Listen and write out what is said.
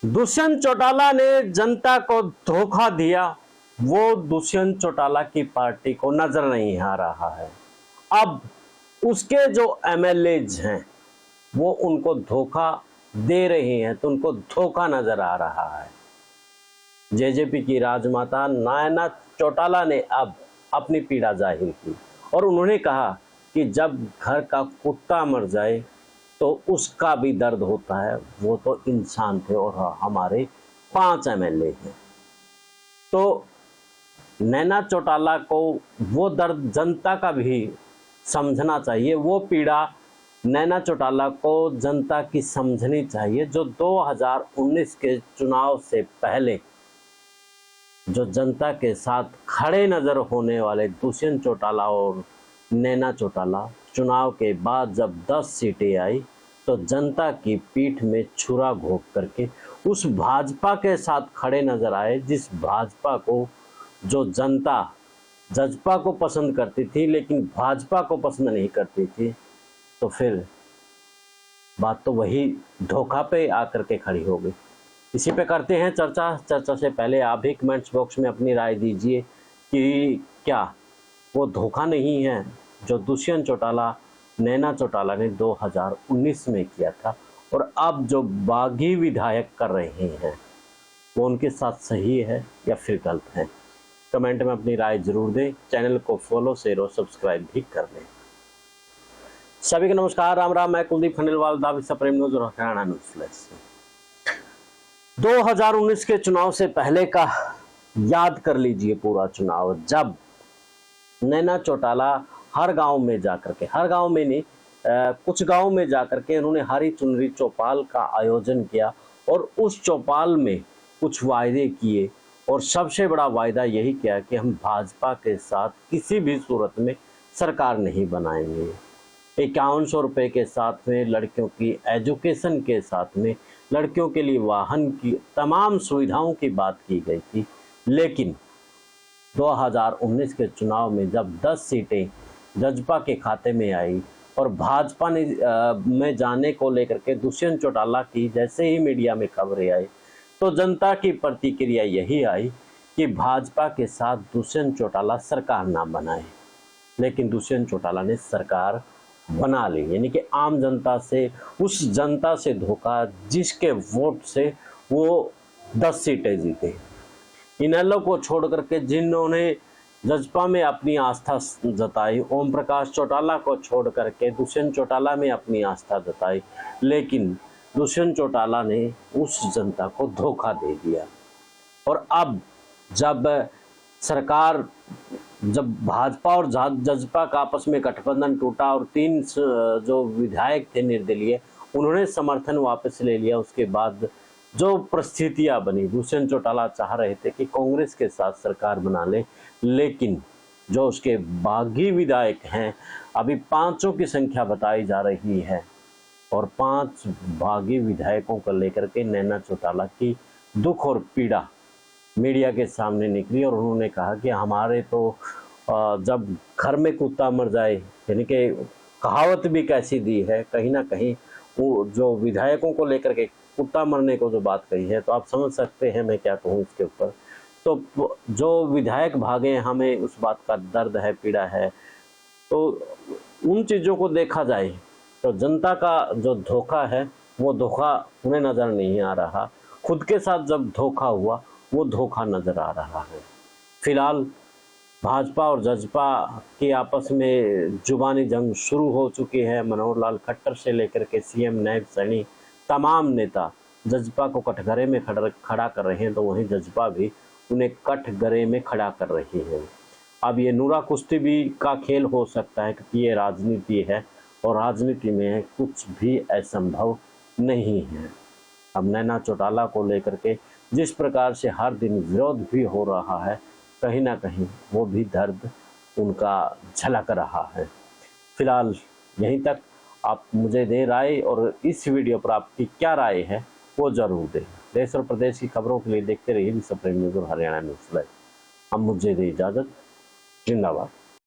दुष्यंत चौटाला ने जनता को धोखा दिया, वो दुष्यंत चौटाला की पार्टी को नजर नहीं आ रहा है। अब उसके जो एमएलएज हैं वो उनको धोखा दे रहे हैं, तो उनको धोखा नजर आ रहा है। जेजेपी की राजमाता नैना चौटाला ने अब अपनी पीड़ा जाहिर की और उन्होंने कहा कि जब घर का कुत्ता मर जाए तो उसका भी दर्द होता है। वो तो इंसान थे और हमारे 5 एमएलए हैं। तो नैना चौटाला को वो दर्द जनता का भी समझना चाहिए, वो पीड़ा नैना चौटाला को जनता की समझनी चाहिए। जो 2019 के चुनाव से पहले जो जनता के साथ खड़े नजर होने वाले दुष्यंत चौटाला और नैना चौटाला, चुनाव के बाद जब 10 सीटें आई तो जनता की पीठ में छुरा घोंप करके उस भाजपा के साथ खड़े नजर आए, जिस भाजपा को जो जनता जजपा को पसंद करती थी लेकिन भाजपा को पसंद नहीं करती थी। तो फिर बात तो वही धोखा पे आकर के खड़ी हो गई। इसी पे करते हैं चर्चा से पहले आप भी कमेंट्स बॉक्स में अपनी राय दीजिए कि क्या वो धोखा नहीं है जो दुष्यंत चौटाला नैना चौटाला ने 2019 में किया था और अब जो बागी विधायक कर रहे हैं वो उनके साथ सही है या फिर गलत है। कमेंट में अपनी राय जरूर दें। चैनल को फॉलो शेयर और सब्सक्राइब भी कर लें। सभी को नमस्कार, राम राम। मैं कुलदीप खंडेलवाल, दावी सप्रेम न्यूज और हरियाणा न्यूज फ्लैश। 2019 के चुनाव से पहले का याद कर लीजिए पूरा चुनाव, जब नैना चौटाला हर गांव में जाकर के, हर गांव में नहीं कुछ गांव में जाकर के उन्होंने हरी चुनरी चौपाल का आयोजन किया और उस चौपाल में कुछ वायदे किए और सबसे बड़ा वायदा यही किया कि हम भाजपा के साथ किसी भी सूरत में सरकार नहीं बनाएंगे। 5100 रुपये के साथ में, लड़कियों की एजुकेशन के साथ में, लड़कियों के लिए वाहन की तमाम सुविधाओं की बात की गई थी। लेकिन 2019 के चुनाव में जब 10 सीटें जजपा के खाते में आई और भाजपा ने में जाने को लेकर के दुष्यंत चौटाला की जैसे ही मीडिया में खबरें आई तो जनता की प्रतिक्रिया यही आई कि भाजपा के साथ दुष्यंत चौटाला सरकार ना बनाए। लेकिन दुष्यंत चौटाला ने सरकार बना ली, यानी कि आम जनता से, उस जनता से धोखा जिसके वोट से वो 10 सीटें जीते। इनेलो को छोड़ करके जिन्होंने जजपा में अपनी आस्था जताई, ओम प्रकाश चौटाला को छोड़ करके दुष्यंत चौटाला में अपनी आस्था जताई, लेकिन दुष्यंत चौटाला ने उस जनता को धोखा दे दिया। और अब जब सरकार, जब भाजपा और जजपा का आपस में गठबंधन टूटा और 3 जो विधायक थे निर्दलीय, उन्होंने समर्थन वापस ले लिया, उसके बाद जो परिस्थितियां बनी, दुष्यंत चौटाला चाह रहे थे कि कांग्रेस के साथ सरकार बना ले, लेकिन जो उसके बागी विधायक हैं, अभी 5 की संख्या बताई जा रही है और 5 बागी विधायकों को लेकर के नैना चौटाला की दुख और पीड़ा मीडिया के सामने निकली और उन्होंने कहा कि हमारे तो जब घर में कुत्ता मर जाए, यानी कि कहावत भी कैसी दी है, कहीं ना कहीं वो जो विधायकों को लेकर के कुत्ता मरने को जो बात कही है, तो आप समझ सकते हैं मैं क्या कहूँ इसके ऊपर। तो जो विधायक भागे, हमें उस बात का दर्द है, पीड़ा है। तो उन चीज़ों को देखा जाए तो जनता का जो धोखा है वो धोखा उन्हें नज़र नहीं आ रहा। खुद के साथ जब धोखा हुआ वो धोखा नज़र आ रहा है। फिलहाल भाजपा और जजपा की आपस में जुबानी जंग शुरू हो चुकी है। मनोहर लाल खट्टर से लेकर के सीएम नायब सैनी तमाम नेता जजपा को कटघरे में खड़ा कर रहे हैं, तो वहीं जजपा भी उन्हें कटघरे में खड़ा कर रही है। अब ये नूरा कुश्ती भी का खेल हो सकता है क्योंकि ये राजनीति है और राजनीति में कुछ भी असंभव नहीं है। अब नैना चौटाला को लेकर के जिस प्रकार से हर दिन विरोध भी हो रहा है, कहीं ना कहीं वो भी दर्द उनका झलक रहा है। फिलहाल यहीं तक। आप मुझे दें राय और इस वीडियो पर आपकी क्या राय है वो जरूर दें। देश और प्रदेश की खबरों के लिए देखते रहिए सप्रेम न्यूज और हरियाणा न्यूज लाइव। अब मुझे दें इजाज़त। जिंदाबाद।